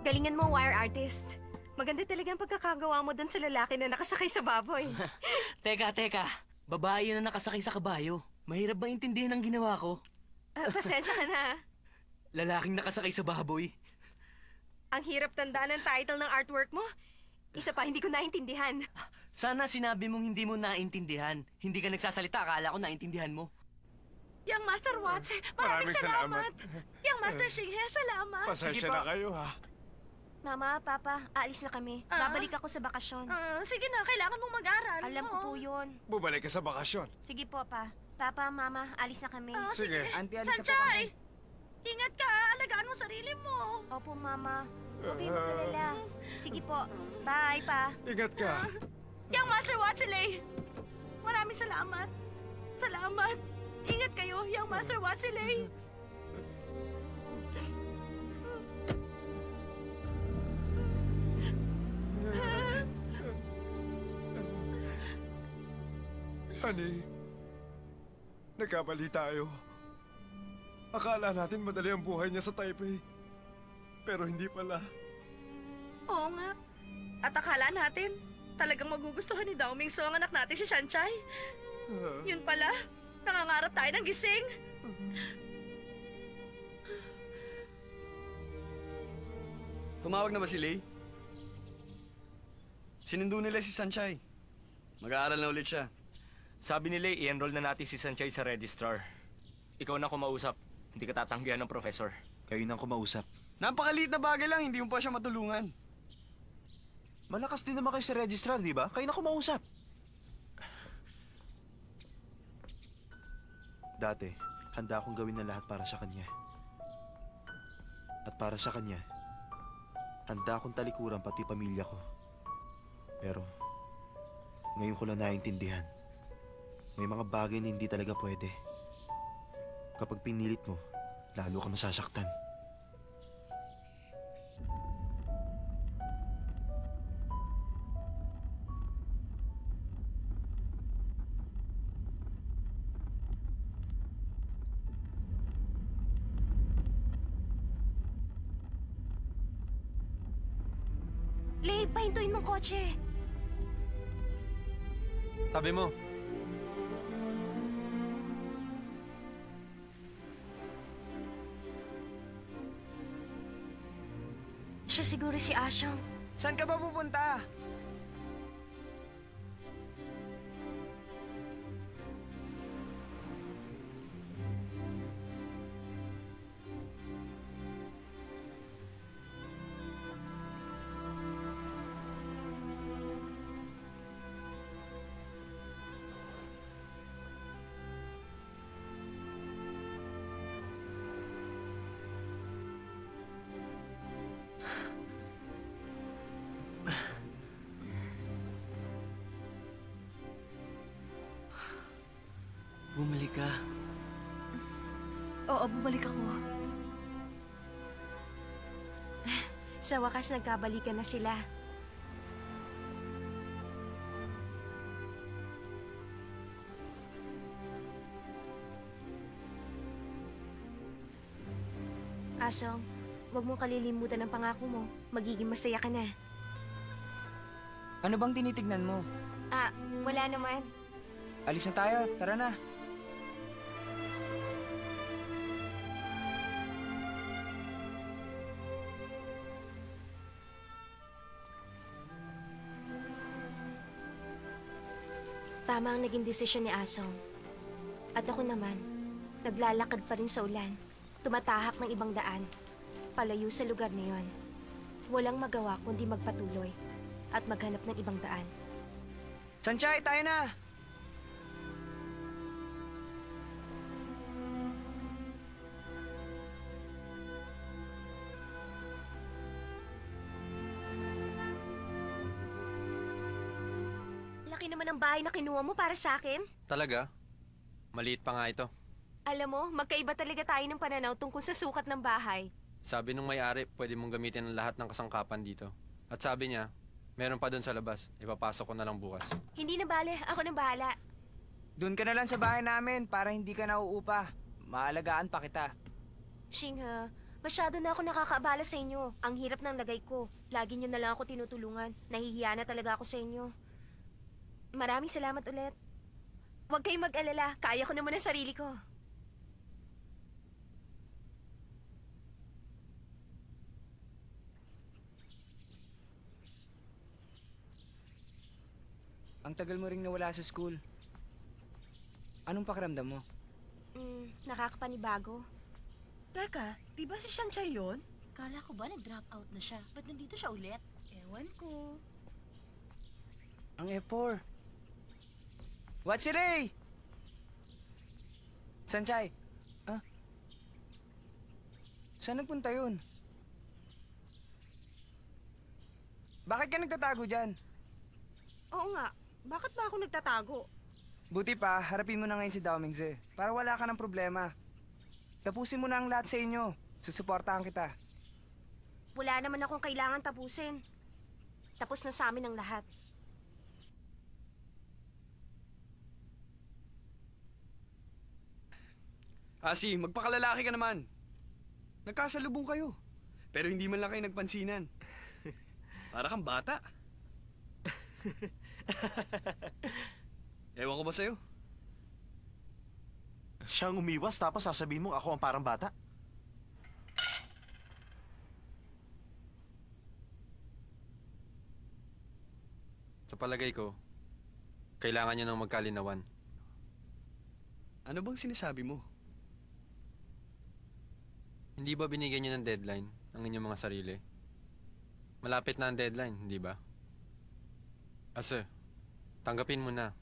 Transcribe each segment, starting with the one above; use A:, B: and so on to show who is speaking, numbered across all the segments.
A: Galingan mo, wire artist. Maganda talaga ang pagkakagawa mo doon sa lalaki na nakasakay sa baboy.
B: Teka. Babae yun na nakasakay sa kabayo. Mahirap ba intindihin ang ginawa ko?
A: Pasensya ka na.
B: Lalaking nakasakay sa baboy.
A: Ang hirap tandaan ng title ng artwork mo. Isa pa, hindi ko naintindihan.
B: Sana sinabi mong hindi mo naintindihan. Hindi ka nagsasalita, akala ko naintindihan mo.
A: Yang Master Watts, maraming salamat. Yang Master Shinghe, salamat.
C: Pasensya na kayo, ha?
A: Mama, Papa, aalis na kami. Babalik ako sa bakasyon.
D: Sige na, kailangan mong mag-aral.
A: Alam ko po yun.
C: Bumalik ka sa bakasyon.
A: Sige po, Pa. Papa, Mama, alis na kami.
C: Sige.
E: Auntie, alis na po
D: Sanchay!
E: kami.
D: Ingat ka, alagaan mo sarili mo.
A: Opo, Mama. Huwag kayong mag-alala. Sige po. Bye, Pa.
C: Ingat ka.
D: Yang Master Watsilay! Maraming salamat. Salamat. Ingat kayo, Yang Master Watsilay.
C: Ani, nagkamali tayo. Akala natin madali ang buhay niya sa Taipei. Pero hindi pala.
D: Oo nga. At akala natin, talagang magugustuhan ni Dao Mingso ang anak natin si Sanchay. Yun pala, nangangarap tayo ng gising.
F: Tumawag na ba si Lei? Sinundo nila si Sanchay. Mag-aaral na ulit siya.
G: Sabi nila i-enroll na natin si Sanchay sa registrar. Ikaw na kumausap. Hindi ka tatanggihan ng professor.
H: Kayo nang kumausap.
F: Napakaliit na bagay lang, hindi mo pa siya matulungan.
H: Malakas din naman kayo sa registrar, di ba? Kayo na kumausap. Dati, handa akong gawin na lahat para sa kanya. At para sa kanya, handa akong talikuran pati pamilya ko. Pero, ngayon ko lang naiintindihan. May mga bagay na hindi talaga pwede. Kapag pinilit mo, lalo ka masasaktan.
A: Lay, pahintuin mong kotse.
H: Tabi mo.
A: Siya siguro si Asyong.
E: Saan ka ba pupunta?
B: Bumalik ka.
A: Oo, bumalik ako. Sa wakas, nagkabalikan na sila. Asong, huwag mong kalilimutan ang pangako mo. Magiging masaya ka na.
E: Ano bang tinitignan mo?
A: Wala naman.
E: Alis na tayo, tara na.
A: Tama ang naging desisyon ni Asong. At ako naman, naglalakad pa rin sa ulan, tumatahak ng ibang daan, palayo sa lugar na yon. Walang magawa kundi magpatuloy at maghanap ng ibang daan.
E: Sanchay, tayo na!
A: Laki naman ang bahay na kinuha mo para sa akin.
H: Talaga? Maliit pa nga ito.
A: Alam mo, magkaiba talaga tayo ng pananaw tungkol sa sukat ng bahay.
H: Sabi nung may-ari, pwede mong gamitin ang lahat ng kasangkapan dito. At sabi niya, meron pa doon sa labas. Ipapasok ko na lang bukas.
A: Hindi na bale, ako nang bahala.
E: Doon ka na lang sa bahay namin para hindi ka nauupa. Maalagaan pa kita.
A: Shingha, Masyado na ako nakakaabala sa inyo. Ang hirap ng lagay ko. Lagi nyo na lang ako tinutulungan. Nahihiya na talaga ako sa inyo. Maraming salamat ulit. Huwag kayong mag-alala. Kaya ko naman ang sarili ko.
E: Ang tagal mo ring nawala sa school. Anong pakiramdam mo?
A: Nakakapanibago.
D: Teka, di ba si Shanchay yun?
I: Kala ko ba nag-drop out na siya? Ba't nandito siya ulit? Ewan ko.
E: Ang F4. What's it, Ray? Sanchay? Ah? Saan nagpunta yun? Bakit ka nagtatago dyan?
A: Oo nga. Bakit ba ako nagtatago?
E: Buti pa, harapin mo na ngayon si Dao Mingze para wala ka ng problema. Tapusin mo na ang lahat sa inyo. Susuportahan kita.
A: Wala naman akong kailangan tapusin. Tapos na sa amin ang lahat.
F: Asi, magpakalalaki ka naman. Nagkasalubong kayo. Pero hindi man lang kayo nagpansinan. Para kang bata. Ewan ko ba sa'yo?
H: Siyang umiwas tapos sasabihin mo ako ang parang bata?
J: Sa palagay ko, kailangan niyo ng magkalinawan.
F: Ano bang sinasabi mo?
J: Hindi ba binigyan niyo ng deadline ang inyong mga sarili? Malapit na ang deadline, hindi ba? Ase, tanggapin mo na.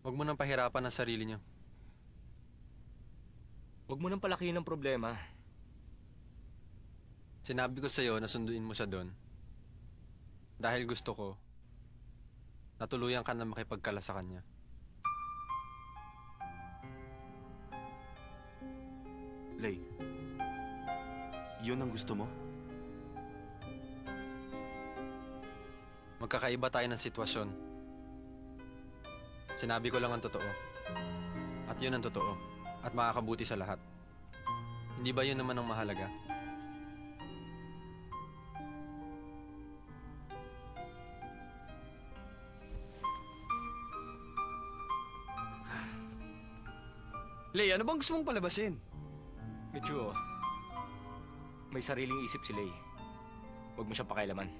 J: Huwag mo nang pahirapan ang sarili niyo.
G: Huwag mo nang palakihin ang problema.
J: Sinabi ko sa'yo na sunduin mo siya doon. Dahil gusto ko, natuluyan ka na makipagkala sa kanya.
H: Lay, yun ang gusto mo?
J: Magkakaiba tayo ng sitwasyon. Sinabi ko lang ang totoo. At yun ang totoo. At makakabuti sa lahat. Hindi ba yun naman ang mahalaga?
F: Lay, ano bang gusto mong palabasin?
G: Micho, may sariling isip si Lay. Huwag mo siyang pakailaman.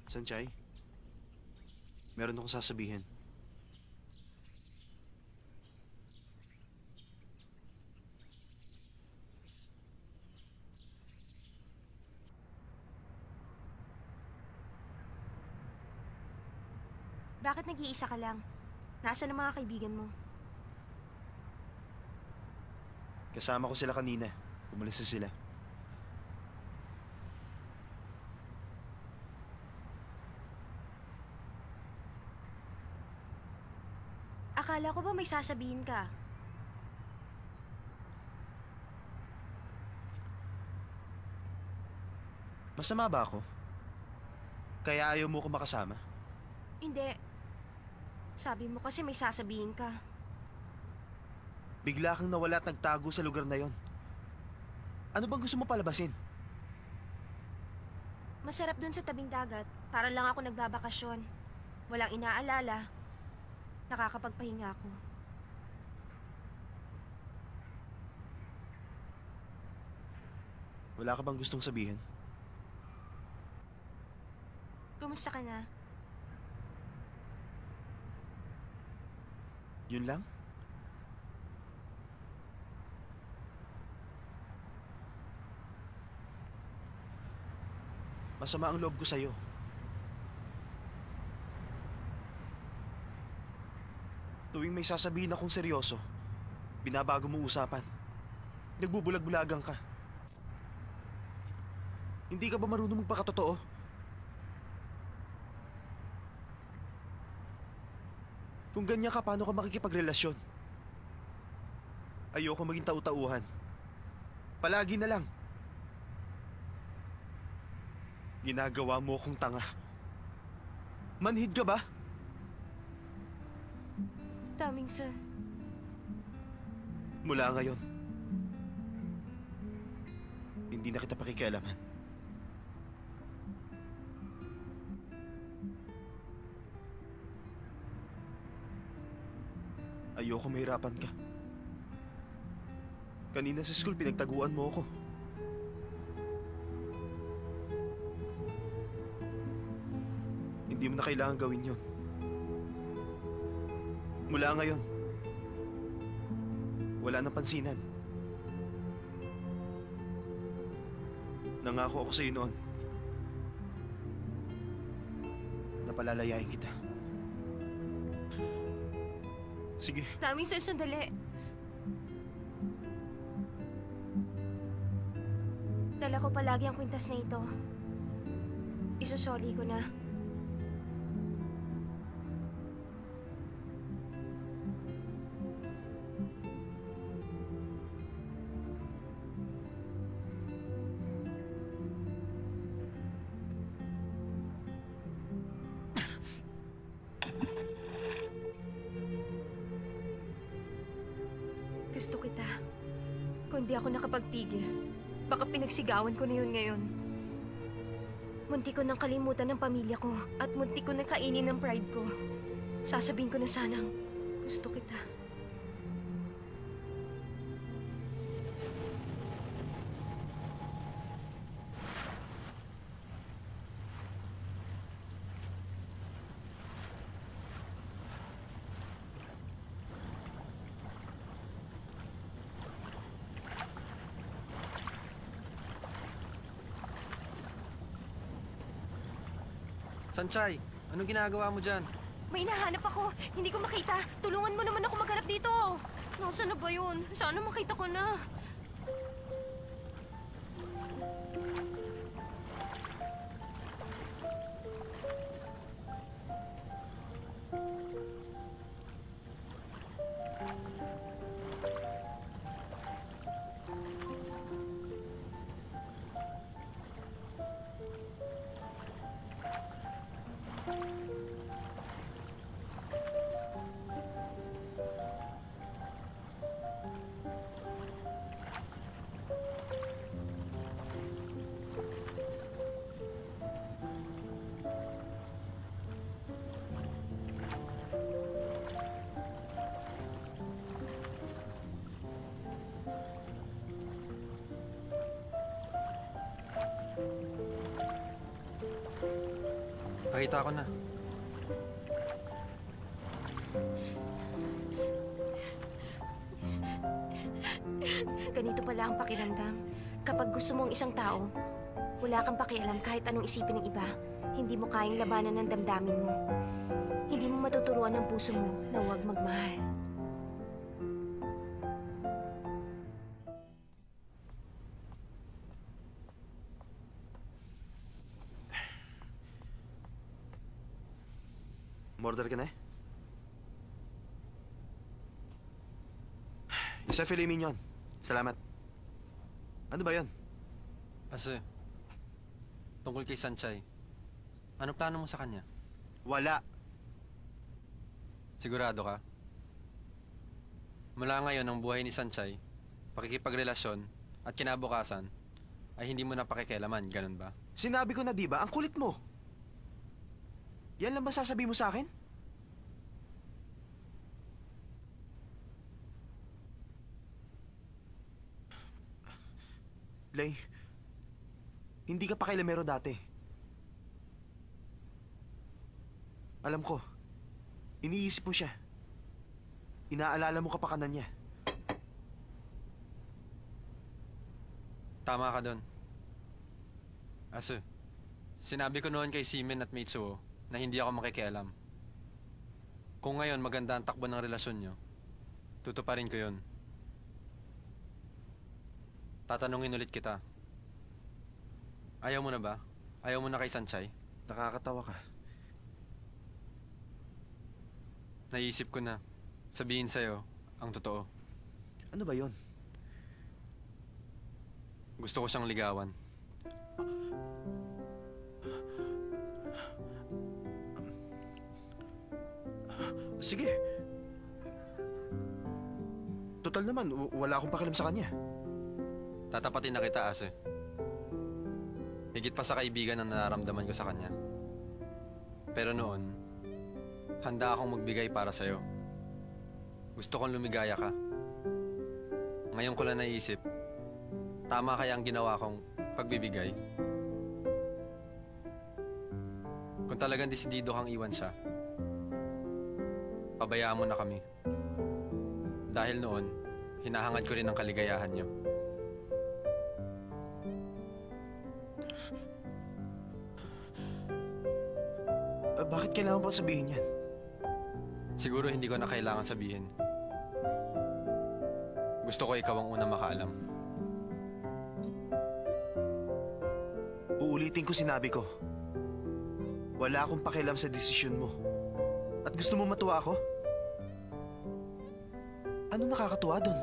H: Sanchay, meron akong sasabihin.
A: Bakit nag-iisa ka lang? Nasaan ang mga kaibigan mo?
H: Kasama ko sila kanina. Umalis na sila.
A: Akala ko ba may sasabihin ka?
H: Masama ba ako? Kaya ayaw mo ko makasama?
A: Hindi. Sabi mo kasi may sasabihin ka.
H: Bigla kang nawala at nagtago sa lugar na yon. Ano bang gusto mo palabasin?
A: Masarap dun sa tabing dagat. Para lang ako nagbabakasyon. Walang inaalala. Nakakapagpahinga ako.
H: Wala ka bang gustong sabihin?
A: Kumusta ka na?
H: Yun lang? Masama ang loob ko sa'yo. Tuwing may sasabihin akong seryoso, binabago mo usapan. Nagbubulag-bulagang ka. Hindi ka ba marunong magpakatotoo? Kung ganyan ka, paano ka makikipagrelasyon? Ayoko maging tau-tauhan. Palagi na lang. Ginagawa mo akong tanga. Manhid ka ba?
A: Daming sir.
H: Mula ngayon, hindi na kita pakikialaman. Ayoko mahirapan ka. Kanina sa school, pinagtaguan mo ako. Hindi mo na kailangan gawin yun. Mula ngayon, wala nang pansinan. Nangako ako sa iyo noon na palalayain kita. Sige.
A: Daming sir, sandali. Dala ko palagi ang kwintas na ito. Isusoli ko na. Gusto kita. Kung di ako nakapagpigil, baka pinagsigawan ko na yun ngayon. Munti ko nang kalimutan ng pamilya ko at munti ko nang kainin ng pride ko. Sasabihin ko na sanang gusto kita.
J: Sanchay, anong ginagawa mo dyan?
A: May hinahanap ako. Hindi ko makita. Tulungan mo naman ako maghanap dito. Nasaan na ba yun? Sana makita ko na.
J: Nakita ko na.
A: Ganito pala ang pakiramdam. Kapag gusto mo ang isang tao, wala kang pakialam kahit anong isipin ng iba. Hindi mo kayang labanan ng damdamin mo. Hindi mo matuturuan ang puso mo na huwag magmahal.
H: Order ka na eh? Isa filet mignon. Salamat. Ano ba yan?
J: Ase, tungkol kay Sanchay, ano plano mo sa kanya?
H: Wala.
J: Sigurado ka? Mula ngayon ang buhay ni Sanchay, pakikipagrelasyon at kinabukasan ay hindi mo na pakikialaman, ganun ba?
H: Sinabi ko na di ba, ang kulit mo. Yan lang ba sasabihin mo sa akin? Lay, hindi ka pa kailamero dati. Alam ko, iniisip mo siya. Inaalala mo kapakanan niya.
J: Tama ka doon. Ase, sinabi ko noon kay Simen at Mitsuo na hindi ako makikialam. Kung ngayon maganda ang takbo ng relasyon nyo, tutuparin ko yun. Tatanungin ulit kita. Ayaw mo na ba? Ayaw mo na kay Sanchay?
H: Nakakatawa ka.
J: Naisip ko na. Sabihin sa'yo ang totoo.
H: Ano ba yon?
J: Gusto ko siyang ligawan.
H: Sige. Total naman, wala akong pakialam sa kanya.
J: Tatapatin na kita, Ase. Higit pa sa kaibigan ang nararamdaman ko sa kanya. Pero noon, handa akong magbigay para sa'yo. Gusto kong lumigaya ka. Ngayon ko lang naisip, tama kaya ang ginawa kong pagbibigay? Kung talagang desidido kang iwan siya, pabayaan mo na kami. Dahil noon, hinahangad ko rin ang kaligayahan niyo.
H: Bakit kailangan pa sabihin yan?
J: Siguro hindi ko na kailangan sabihin. Gusto ko ikaw ang unang makaalam.
H: Uulitin ko sinabi ko. Wala akong pakialam sa desisyon mo. At gusto mo matuwa ako? Ano nakakatuwa doon?